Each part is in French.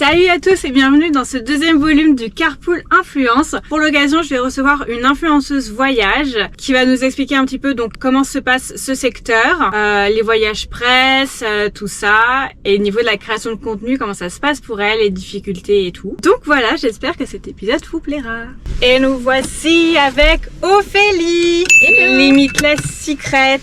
Salut à tous et bienvenue dans ce deuxième volume du Carpool Influence. Pour l'occasion, je vais recevoir une influenceuse voyage qui va nous expliquer un petit peu donc comment se passe ce secteur, les voyages presse, tout ça, et au niveau de la création de contenu, comment ça se passe pour elle, les difficultés et tout. Donc voilà, j'espère que cet épisode vous plaira. Et nous voici avec Ophélie, Limitless Secret.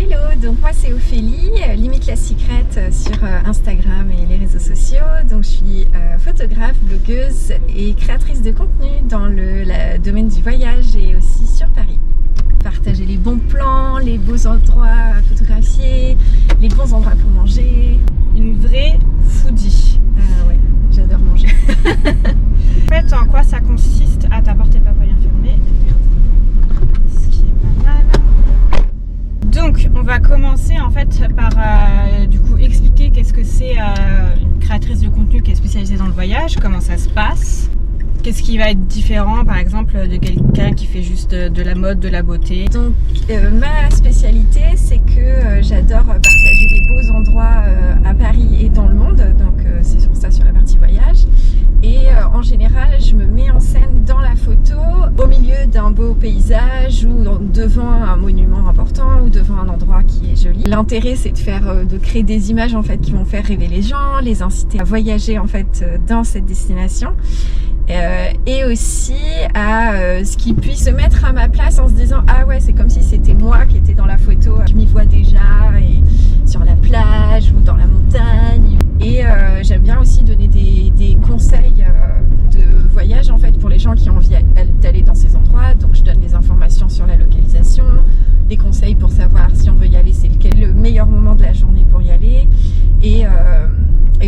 Hello, donc moi c'est Ophélie, Limitless Secret sur Instagram et les réseaux sociaux. Donc je suis photographe, blogueuse et créatrice de contenu dans le domaine du voyage et aussi sur Paris. Partager les bons plans, les beaux endroits à photographier, les bons endroits pour manger. Une vraie foodie. Ouais, j'adore manger. En fait, en quoi ça consiste à t'apporter papaye fermé? Ce qui est pas mal. Donc, on va commencer en fait par du coup expliquer qu'est-ce que c'est une créatrice de contenu qui est spécialisée dans le voyage, comment ça se passe, qu'est-ce qui va être différent par exemple de quelqu'un qui fait juste de la mode, de la beauté. Donc, ma spécialité c'est que j'adore partager des beaux endroits à Paris et dans le monde, donc c'est sur ça, sur la partie voyage. Et en général, je me mets en scène dans la photo, au milieu d'un beau paysage ou devant un monument important ou devant un endroit qui est joli. L'intérêt, c'est de créer des images en fait qui vont faire rêver les gens, les inciter à voyager en fait dans cette destination. Et aussi à ce qu'ils puissent se mettre à ma place en se disant ah ouais, c'est comme si c'était moi qui étais dans la photo, je m'y vois déjà et sur la plage ou dans la montagne. Et j'aime bien aussi donner des conseils de voyage en fait pour les gens qui ont envie d'aller dans ces endroits. Donc je donne les informations sur la localisation, des conseils pour savoir si on veut y aller, c'est le meilleur moment de la journée pour y aller. Et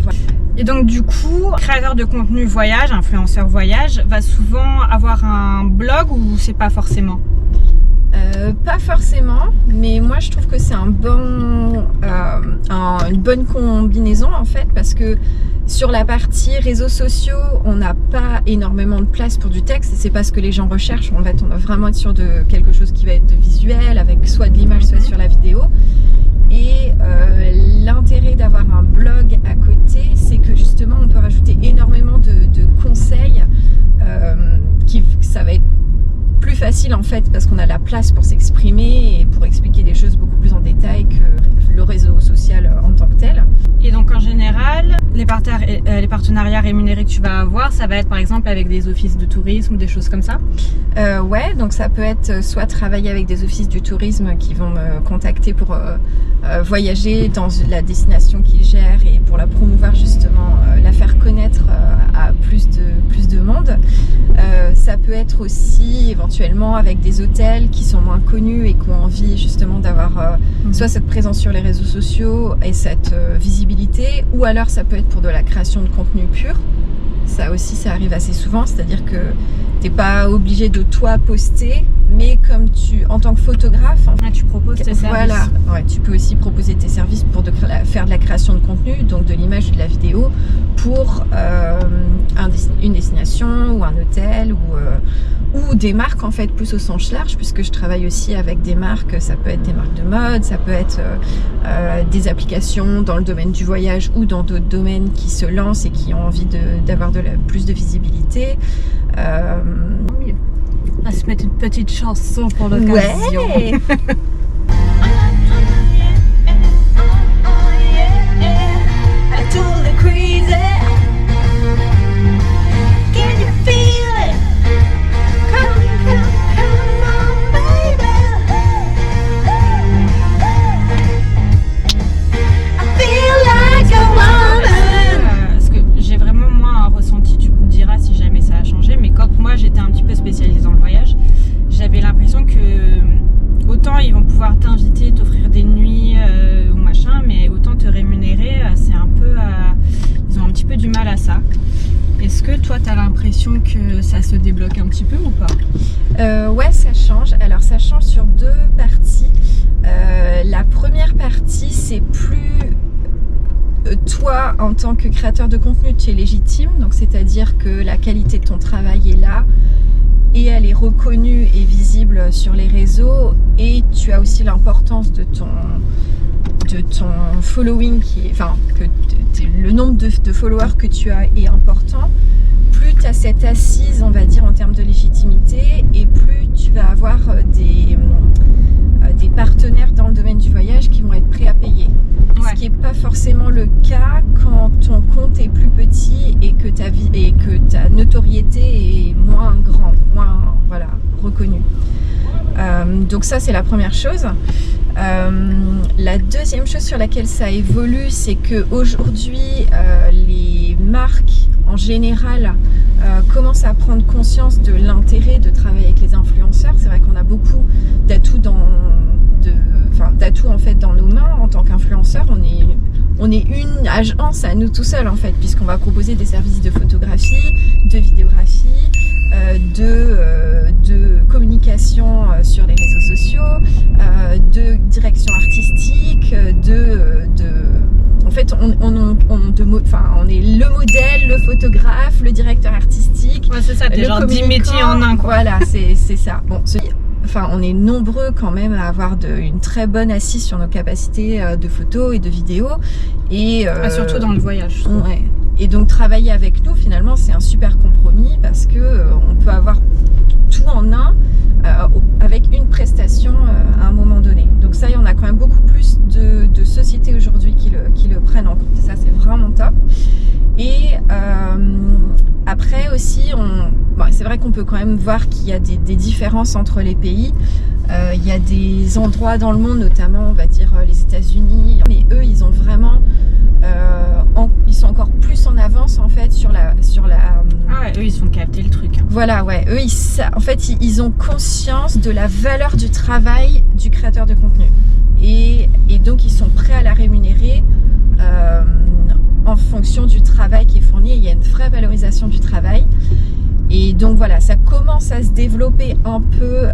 voilà. Et donc du coup, créateur de contenu voyage, influenceur voyage, va souvent avoir un blog ou c'est pas forcément? Pas forcément, mais moi je trouve que c'est une bonne combinaison en fait, parce que sur la partie réseaux sociaux, on n'a pas énormément de place pour du texte et c'est pas ce que les gens recherchent. En fait, on va vraiment être sur quelque chose qui va être de visuel, avec soit de l'image, soit sur la vidéo. Et l'intérêt d'avoir un blog à côté, c'est que justement on peut rajouter énormément de conseils, ça va être plus facile en fait parce qu'on a la place pour s'exprimer et pour expliquer des choses beaucoup plus en détail que le réseau social en tant que tel. Et donc en général, les partenariats rémunérés que tu vas avoir, ça va être par exemple avec des offices de tourisme ou des choses comme ça? Ouais, donc ça peut être soit travailler avec des offices du tourisme qui vont me contacter pour voyager dans la destination qu'ils gèrent et pour la promouvoir justement, la faire connaître à plus de monde. Ça peut être aussi éventuellement avec des hôtels qui sont moins connus et qui ont envie justement d'avoir soit cette présence sur les réseaux sociaux et cette visibilité, ou alors ça peut être pour de la création de contenu pur. Ça aussi, ça arrive assez souvent, c'est-à-dire que t'es pas obligé de toi poster, mais comme en tant que photographe, tu proposes tes services. Voilà, ouais, tu peux aussi proposer tes services pour faire de la création de contenu, donc de l'image ou de la vidéo, pour une destination ou un hôtel ou des marques en fait plus au sens large, puisque je travaille aussi avec des marques. Ça peut être des marques de mode, ça peut être des applications dans le domaine du voyage ou dans d'autres domaines qui se lancent et qui ont envie d'avoir plus de visibilité. On va se mettre une petite chanson pour l'occasion. Ouais. Parce que j'ai vraiment moins un ressenti, tu me diras si jamais ça a changé, mais quand moi j'étais un petit peu spécialisée dans le voyage, j'avais l'impression que autant ils vont pouvoir t'inviter, t'offrir des nuits ou machin, mais autant te rémunérer, c'est un peu ils ont un petit peu du mal à ça. Est-ce que toi tu as l'impression que ça se débloque un petit peu ou pas? Ouais, ça change. Alors ça change sur deux parties. La première partie, c'est plus toi en tant que créateur de contenu, tu es légitime, donc c'est-à-dire que la qualité de ton travail est là et elle est reconnue et visible sur les réseaux, et tu as aussi l'importance de de ton following, que le nombre de followers que tu as est important, plus tu as cette assise, on va dire, en termes de légitimité, et plus tu vas avoir des partenaires dans le domaine du voyage qui vont être prêts à payer. Ouais. Ce qui n'est pas forcément le cas quand ton compte est plus petit et que ta notoriété est moins grande, moins reconnue. Donc ça, c'est la première chose. La deuxième chose sur laquelle ça évolue, c'est qu'aujourd'hui, les marques en général commencent à prendre conscience de l'intérêt de travailler avec les influenceurs. C'est vrai qu'on a beaucoup d'atouts d'atouts en fait dans nos mains en tant qu'influenceur. On est une agence à nous tout seuls en fait, puisqu'on va proposer des services de photographie, de vidéographie, de communication sur les réseaux sociaux, de direction artistique, en fait on est le modèle, le photographe, le directeur artistique. Ouais, c'est ça, t'es genre 10 métiers en un quoi. Voilà, c'est ça. Bon, on est nombreux quand même à avoir une très bonne assise sur nos capacités de photos et de vidéos. Et, surtout dans le voyage. Ouais. Et donc travailler avec nous, finalement, c'est un super compromis parce que on peut avoir tout en un avec une prestation à un moment donné. Donc ça, il y en a quand même beaucoup plus de sociétés aujourd'hui qui le prennent en compte. Et ça, c'est vraiment top. Et après aussi, c'est vrai qu'on peut quand même voir qu'il y a des différences entre les pays. Il y a des endroits dans le monde, notamment on va dire les États-Unis, mais eux ils ont vraiment, ils sont encore plus en avance en fait sur la. Ah ouais, eux ils ont capté le truc. Hein. Voilà, ouais, eux en fait ils ont conscience de la valeur du travail du créateur de contenu et donc ils sont prêts à la rémunérer. En fonction du travail qui est fourni, il y a une vraie valorisation du travail. Et donc voilà, ça commence à se développer un peu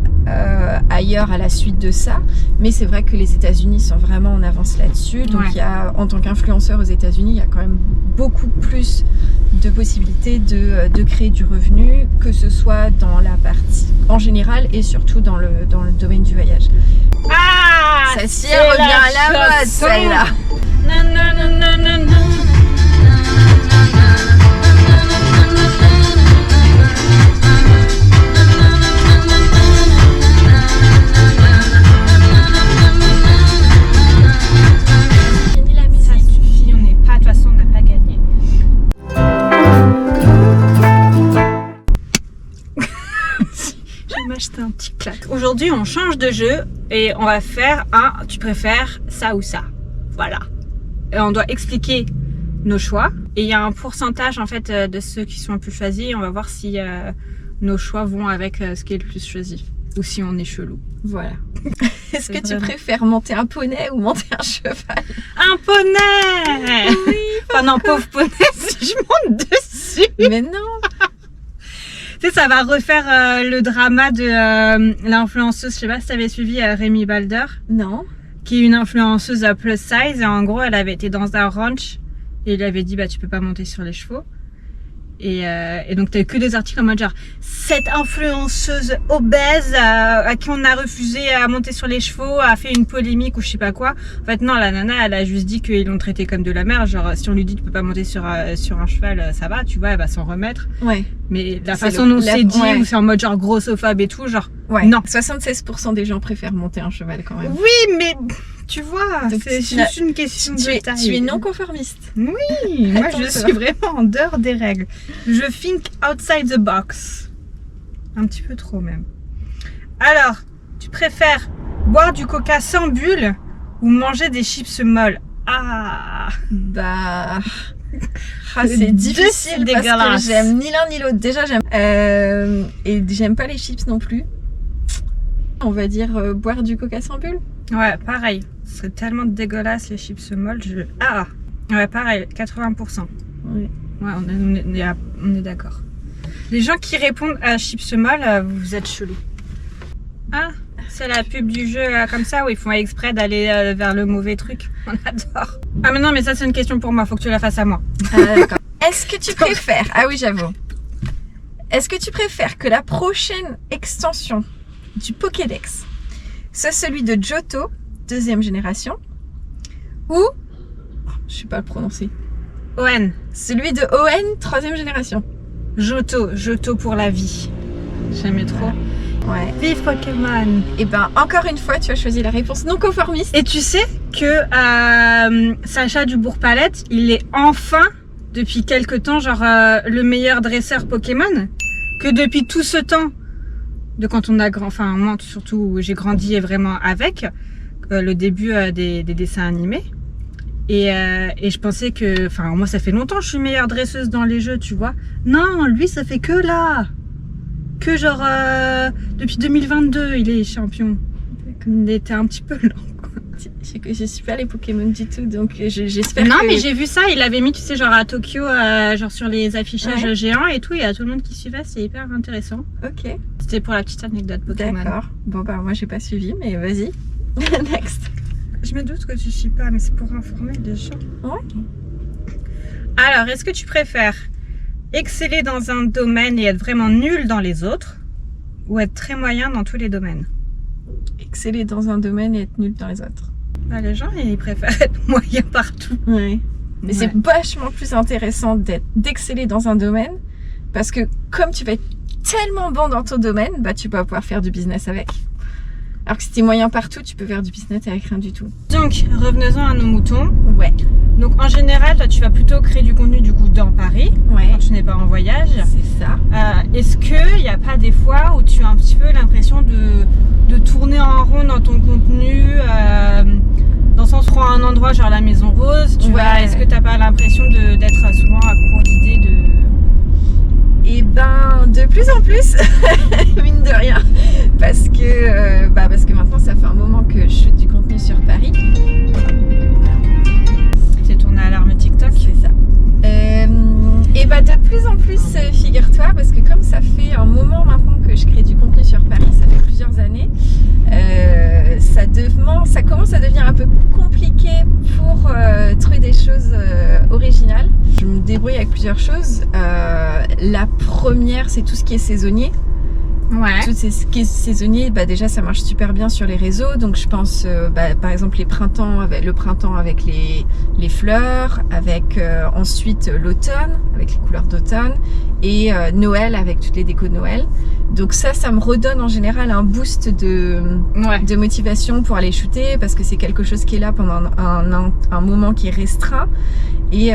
ailleurs à la suite de ça. Mais c'est vrai que les États-Unis sont vraiment en avance là-dessus. Donc il y a, en tant qu'influenceur aux États-Unis, il y a quand même beaucoup plus de possibilités de créer du revenu, que ce soit dans la partie en général et surtout dans le domaine du voyage. Ah, ça s'y revient à la mode, celle-là. M'acheter un petit claque. Aujourd'hui, on change de jeu et on va faire un tu préfères ça ou ça. Voilà. Et on doit expliquer nos choix et il y a un pourcentage en fait de ceux qui sont le plus choisis. On va voir si nos choix vont avec ce qui est le plus choisi ou si on est chelou. Voilà. Est-ce que tu préfères monter un poney ou monter un cheval? Un poney. Oui. Enfin non, pauvre poney, si je monte dessus. Mais non. Tu sais, ça va refaire le drama de l'influenceuse, je sais pas si tu avais suivi Rémi Balder. Non. Qui est une influenceuse à plus size et en gros elle avait été dans un ranch et il avait dit bah tu peux pas monter sur les chevaux. Et donc t'as que des articles en mode genre cette influenceuse obèse à qui on a refusé à monter sur les chevaux a fait une polémique ou je sais pas quoi. En fait non, la nana elle a juste dit qu'ils l'ont traité comme de la merde. Genre si on lui dit tu peux pas monter sur un cheval, ça va, tu vois, elle va s'en remettre. Ouais. Mais la façon dont c'est dit, où c'est en mode genre grossophobe et tout, genre non. 76% des gens préfèrent monter un cheval quand même. Oui, mais tu vois, c'est juste une question de taille. Tu es non conformiste. Oui, moi je suis vraiment en dehors des règles. Je think outside the box. Un petit peu trop même. Alors, tu préfères boire du coca sans bulle ou manger des chips molles? Ah, c'est difficile parce que j'aime ni l'un ni l'autre. Déjà j'aime et j'aime pas les chips non plus. On va dire boire du coca sans bulle. Ouais, pareil. Ce serait tellement dégueulasse les chips molles. Ouais, pareil, 80%. Oui. Ouais, on est d'accord. Les gens qui répondent à chips molles, vous êtes chelous. Ah, c'est la pub du jeu comme ça où ils font exprès d'aller vers le mauvais truc. On adore. Ah mais non, mais ça c'est une question pour moi, faut que tu la fasses à moi. D'accord. Est-ce que tu préfères, ah oui j'avoue, est-ce que tu préfères que la prochaine extension du Pokédex soit celui de Johto, 2e génération, ou, je sais pas le prononcer, Owen. celui de Owen, 3e génération. Johto pour la vie. J'aimais trop. Ouais. Vive Pokémon. Et ben encore une fois, tu as choisi la réponse non conformiste. Et tu sais que Sacha Dubourg-Palette, il est enfin, depuis quelque temps, genre le meilleur dresseur Pokémon. Que depuis tout ce temps, de quand on a enfin moi surtout j'ai grandi vraiment avec le début des dessins animés. Et je pensais que, enfin moi ça fait longtemps que je suis meilleure dresseuse dans les jeux, tu vois. Non, lui ça fait que là. Que genre depuis 2022 il est champion. Il était un petit peu lent quoi. Je suis pas les Pokémon du tout, donc j'espère Non que... mais j'ai vu ça, il avait mis tu sais genre à Tokyo, genre sur les affichages géants et tout, il y a tout le monde qui suivait, c'est hyper intéressant. Ok. C'était pour la petite anecdote Pokémon. D'accord. Bon bah moi j'ai pas suivi, mais vas-y. Next. Je me doute que tu suis pas, mais c'est pour informer les gens. Ouais. Alors, est-ce que tu préfères exceller dans un domaine et être vraiment nul dans les autres, ou être très moyen dans tous les domaines? Exceller dans un domaine et être nul dans les autres. Bah, les gens, ils préfèrent être moyen partout. Ouais. Mais c'est vachement plus intéressant d'exceller dans un domaine, parce que comme tu vas être tellement bon dans ton domaine, bah tu vas pouvoir faire du business avec. Alors que si t'es moyen partout, tu peux faire du business avec rien du tout. Donc, revenons-en à nos moutons. Ouais. Donc, en général, toi, tu vas plutôt créer du contenu du coup dans Paris, Ouais. quand tu n'es pas en voyage. C'est ça. Est-ce qu'il n'y a pas des fois où tu as un petit peu l'impression de tourner en rond dans ton contenu, dans le sens où un endroit genre la Maison Rose, tu vois, est-ce que tu n'as pas l'impression d'être souvent à court d'idées de... Et ben de plus en plus, mine de rien, parce que maintenant ça fait un moment que je fais du contenu sur Paris. C'est ton alarme TikTok? C'est ça. Et bah de plus en plus, figure-toi, parce que comme ça fait un moment maintenant que je crée du contenu sur Paris, ça fait plusieurs années, ça commence à devenir un peu compliqué pour trouver des choses originales. Je me débrouille avec plusieurs choses. La première, c'est tout ce qui est saisonnier. Ouais. Tout ce qui est saisonnier, bah déjà ça marche super bien sur les réseaux. Donc je pense par exemple le printemps avec les fleurs, avec ensuite l'automne avec les couleurs d'automne et Noël avec toutes les décos de Noël. Donc ça me redonne en général un boost de motivation pour aller shooter, parce que c'est quelque chose qui est là pendant un moment qui est restreint. Et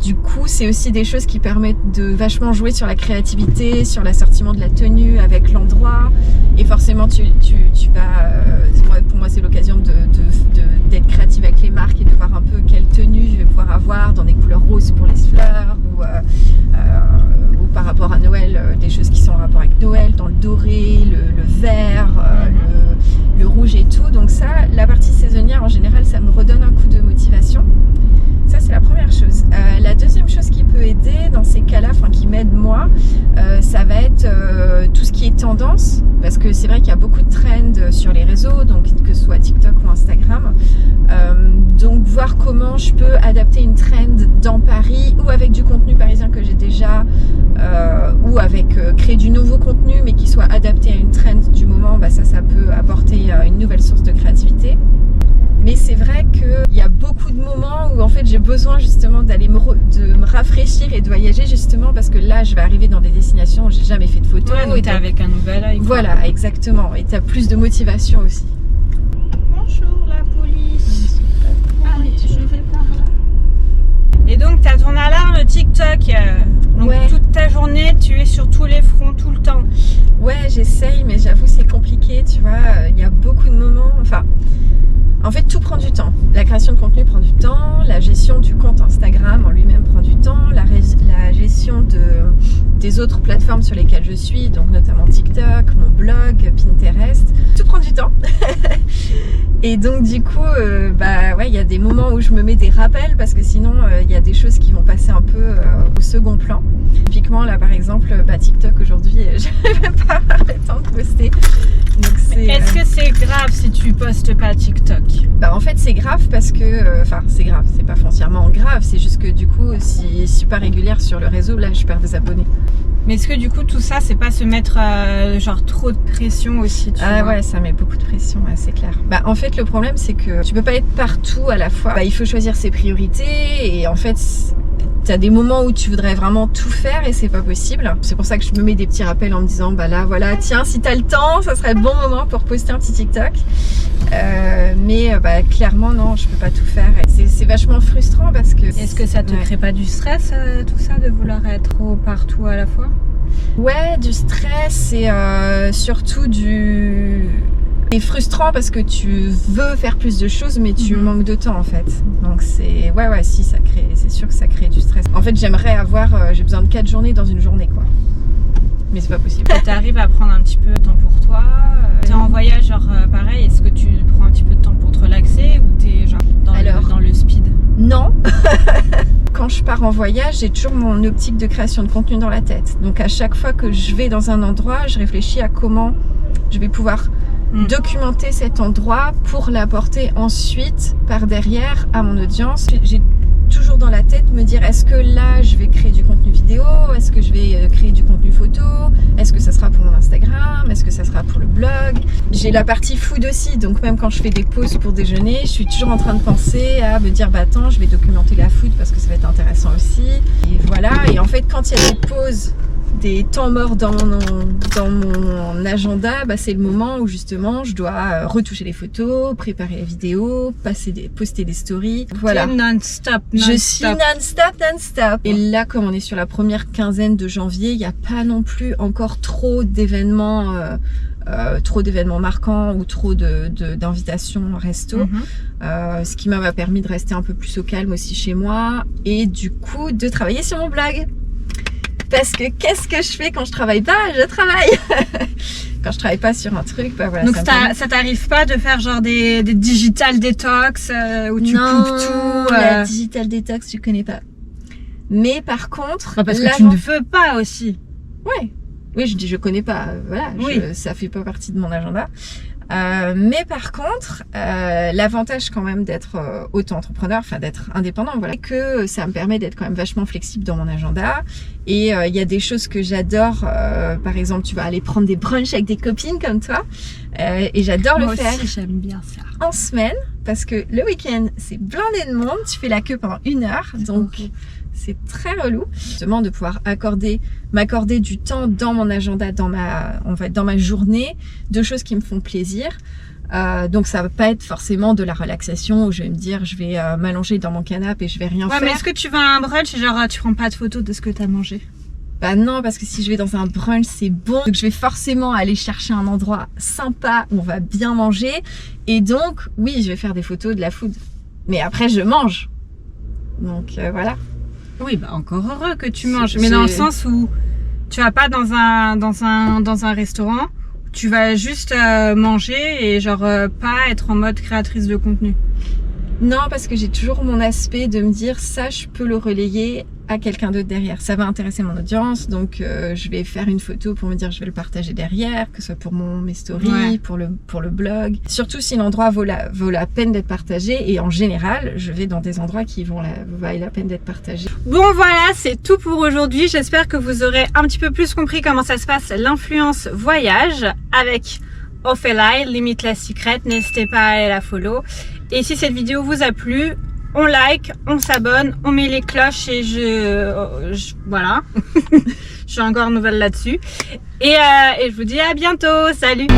du coup, c'est aussi des choses qui permettent de vachement jouer sur la créativité, sur l'assortiment de la tenue avec l'endroit. Et forcément, tu vas... pour moi, c'est l'occasion d'être créative avec les marques et de voir un peu quelle tenue je vais pouvoir avoir dans des couleurs roses pour les fleurs ou par rapport à Noël, des choses qui sont en rapport avec Noël, dans le doré, le vert, le rouge et tout. Donc ça, la partie saisonnière, en général, ça me redonne un coup de motivation. Ça, c'est la première chose. La deuxième chose qui peut aider dans ces cas-là, enfin qui m'aide moi, ça va être tout ce qui est tendance, parce que c'est vrai qu'il y a beaucoup de trends sur les réseaux, donc que ce soit TikTok ou Instagram. Donc voir comment je peux adapter une trend dans Paris ou avec du contenu parisien que j'ai déjà, ou avec créer du nouveau contenu mais qui soit adapté à une trend du moment, bah ça peut apporter une nouvelle source de créativité. Mais c'est vrai qu'il y a beaucoup de moments où en fait j'ai besoin justement d'aller de me rafraîchir et de voyager, justement parce que là je vais arriver dans des destinations où j'ai jamais fait de photos. Ouais, et t'es avec un nouvel œil. Voilà, exactement. Et t'as plus de motivation aussi. Bonjour la police. Allez, je vais par là. Et donc t'as ton alarme TikTok. Donc toute ta journée tu es sur tous les fronts tout le temps. Ouais, j'essaye, mais j'avoue c'est compliqué, tu vois. Il y a beaucoup de moments. En fait, tout prend du temps. La création de contenu prend du temps, la gestion du compte Instagram en lui-même prend du temps, la gestion des autres plateformes sur lesquelles je suis, donc notamment TikTok, mon blog, Pinterest, tout prend du temps. Et donc du coup, il y a des moments où je me mets des rappels, parce que sinon il y a des choses qui vont passer un peu au second plan. Typiquement là par exemple, TikTok aujourd'hui, je vais pas avoir le temps de poster. Est-ce que c'est grave si tu postes pas TikTok? En fait c'est grave parce que, c'est grave, c'est pas foncièrement grave, c'est juste que du coup si je suis pas régulière sur le réseau, là je perds des abonnés. Mais est-ce que du coup tout ça c'est pas se mettre genre trop de pression aussi Ah ouais, ça met beaucoup de pression, ouais, c'est clair. Bah en fait le problème c'est que tu peux pas être partout à la fois. Bah, il faut choisir ses priorités et en fait t'as des moments où tu voudrais vraiment tout faire et c'est pas possible. C'est pour ça que je me mets des petits rappels en me disant bah là voilà, tiens, si t'as le temps, ça serait le bon moment pour poster un petit TikTok. Mais bah clairement non, je peux pas tout faire. C'est vachement frustrant parce que... Est-ce que ça te crée pas du stress tout ça de vouloir être partout à la fois? Ouais, du stress et surtout c'est frustrant parce que tu veux faire plus de choses mais tu manques de temps en fait. Donc c'est... Ouais, si, ça crée... C'est sûr que ça crée du stress. En fait, j'aimerais avoir... j'ai besoin de 4 journées dans une journée, quoi. Mais c'est pas possible. Tu arrives à prendre un petit peu de temps pour toi? T'es en voyage, genre pareil, est-ce que tu prends un petit peu de temps pour te relaxer ou t'es genre dans le speed? Non. Quand je pars en voyage, j'ai toujours mon optique de création de contenu dans la tête. Donc à chaque fois que je vais dans un endroit, je réfléchis à comment je vais pouvoir documenter cet endroit pour l'apporter ensuite par derrière à mon audience. J'ai toujours dans la tête me dire est-ce que là je vais créer du contenu vidéo, est-ce que je vais créer du contenu photo, est-ce que ça sera pour mon Instagram, est-ce que ça sera pour le blog. J'ai la partie food aussi, donc même quand je fais des pauses pour déjeuner, je suis toujours en train de penser à me dire bah attends, je vais documenter la food parce que ça va être intéressant aussi. Et voilà, et en fait quand il y a des pauses, des temps morts dans mon agenda, bah c'est le moment où justement je dois retoucher les photos, préparer les vidéos, poster des stories. Voilà. Non-stop. Je suis non-stop. Et là, comme on est sur la première quinzaine de janvier, il n'y a pas non plus encore trop d'événements marquants ou trop d'invitations resto. Ce qui m'a permis de rester un peu plus au calme aussi chez moi et du coup de travailler sur mon blog. Parce que qu'est-ce que je fais quand je travaille pas? Je travaille. Quand je travaille pas sur un truc, bah voilà. Donc ça t'arrive pas de faire genre des digital detox où tu coupes tout? La digital detox, tu connais pas. Mais par contre, parce que tu ne veux pas aussi. Ouais. Oui, je dis je connais pas. Voilà. Oui. Ça fait pas partie de mon agenda. Mais par contre, l'avantage quand même d'être auto-entrepreneur, enfin d'être indépendant, voilà, que ça me permet d'être quand même vachement flexible dans mon agenda. Et il y a des choses que j'adore. Par exemple, tu vas aller prendre des brunchs avec des copines comme toi, et j'adore le faire. Moi aussi, j'aime bien ça. En semaine, parce que le week-end c'est blindé de monde. Tu fais la queue pendant 1 heure, donc. C'est très relou, justement, de pouvoir m'accorder du temps dans mon agenda, dans ma journée, de choses qui me font plaisir. Donc ça va pas être forcément de la relaxation où je vais me dire je vais m'allonger dans mon canapé et je vais rien faire. Mais est-ce que tu vas à un brunch et genre tu prends pas de photos de ce que tu as mangé? Bah non, parce que si je vais dans un brunch, c'est bon. Donc je vais forcément aller chercher un endroit sympa où on va bien manger. Et donc, oui, je vais faire des photos de la food. Mais après, je mange. Donc voilà. Oui, bah encore heureux que tu manges, mais dans le sens où tu vas pas dans un restaurant, tu vas juste manger et genre pas être en mode créatrice de contenu. Non, parce que j'ai toujours mon aspect de me dire ça, je peux le relayer à quelqu'un d'autre derrière. Ça va intéresser mon audience, donc je vais faire une photo pour me dire je vais le partager derrière, que ce soit pour mes stories, pour le blog. Surtout si l'endroit vaut la peine d'être partagé, et en général, je vais dans des endroits qui valent la peine d'être partagés. Bon voilà, c'est tout pour aujourd'hui. J'espère que vous aurez un petit peu plus compris comment ça se passe l'influence voyage avec Ophélie, Limitless Secret. N'hésitez pas à aller la follow. Et si cette vidéo vous a plu, on like, on s'abonne, on met les cloches et voilà. Je suis encore nouvelle là-dessus. Et je vous dis à bientôt. Salut!